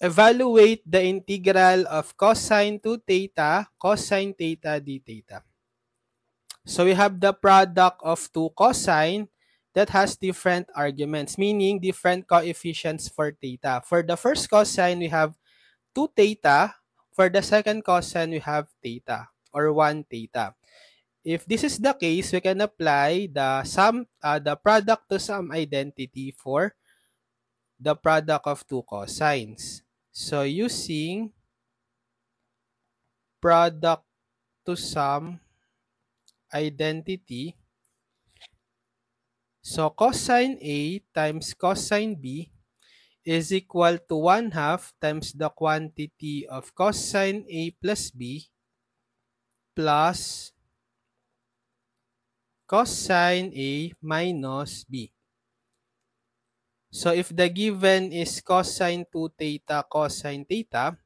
evaluate the integral of cosine 2 theta, cosine theta d theta. So we have the product of two cosine that has different arguments, meaning different coefficients for theta. For the first cosine, we have 2 theta. For the second cosine, we have theta or 1 theta. If this is the case, we can apply the product to sum identity for the product of two cosines. So using product to sum identity, so cosine A times cosine B is equal to 1/2 times the quantity of cosine A plus B plus cosine A minus B. So if the given is cosine 2 theta cosine theta,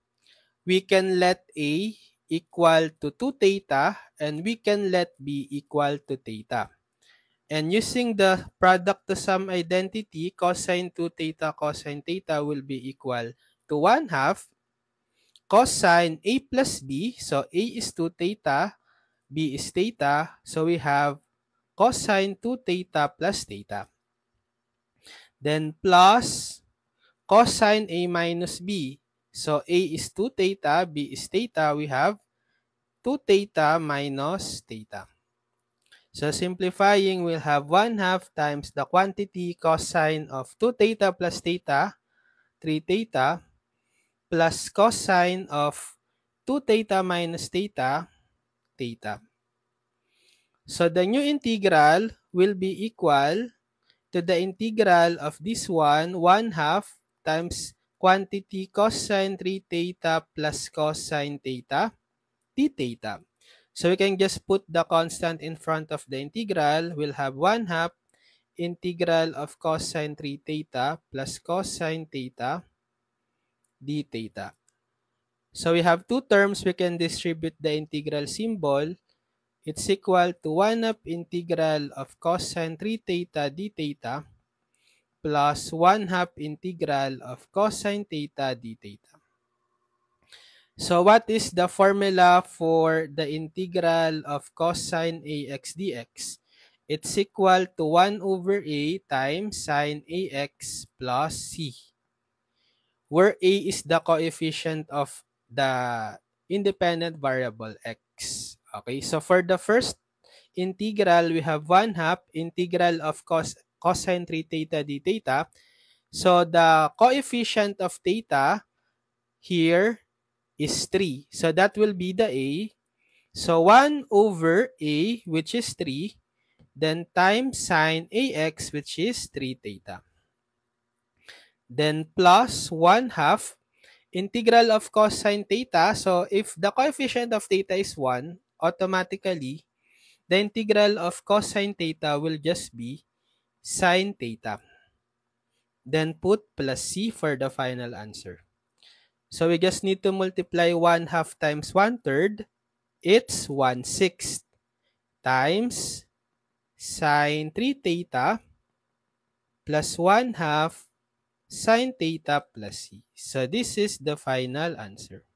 we can let A equal to 2 theta and we can let B equal to theta. And using the product to sum identity, cosine 2 theta cosine theta will be equal to 1/2 cosine A plus B. So A is 2 theta, B is theta. So we have cosine 2 theta plus theta. Then plus cosine A minus B. So A is 2 theta, B is theta. We have 2 theta minus theta. So simplifying, we'll have 1/2 times the quantity cosine of 2 theta plus theta, 3 theta, plus cosine of 2 theta minus theta, theta. So the new integral will be equal to the integral of this one, 1/2 times quantity cosine 3 theta plus cosine theta, d theta. So we can just put the constant in front of the integral. We'll have 1/2 integral of cosine 3 theta plus cosine theta d theta. So we have two terms. We can distribute the integral symbol. It's equal to 1/2 integral of cosine 3 theta d theta plus 1/2 integral of cosine theta d theta. So what is the formula for the integral of cosine ax dx? It's equal to 1 over a times sine ax plus c, where a is the coefficient of the independent variable x. Okay, so for the first integral, we have 1/2 integral of cosine 3 theta d theta. So the coefficient of theta here is 3. So that will be the a. So 1 over a, which is 3, then times sine ax, which is 3 theta. Then plus 1/2 integral of cosine theta. So if the coefficient of theta is 1, automatically, the integral of cosine theta will just be sine theta. Then put plus c for the final answer. So we just need to multiply 1/2 times 1/3. It's 1/6 times sine 3 theta plus 1/2 sine theta plus c. So this is the final answer.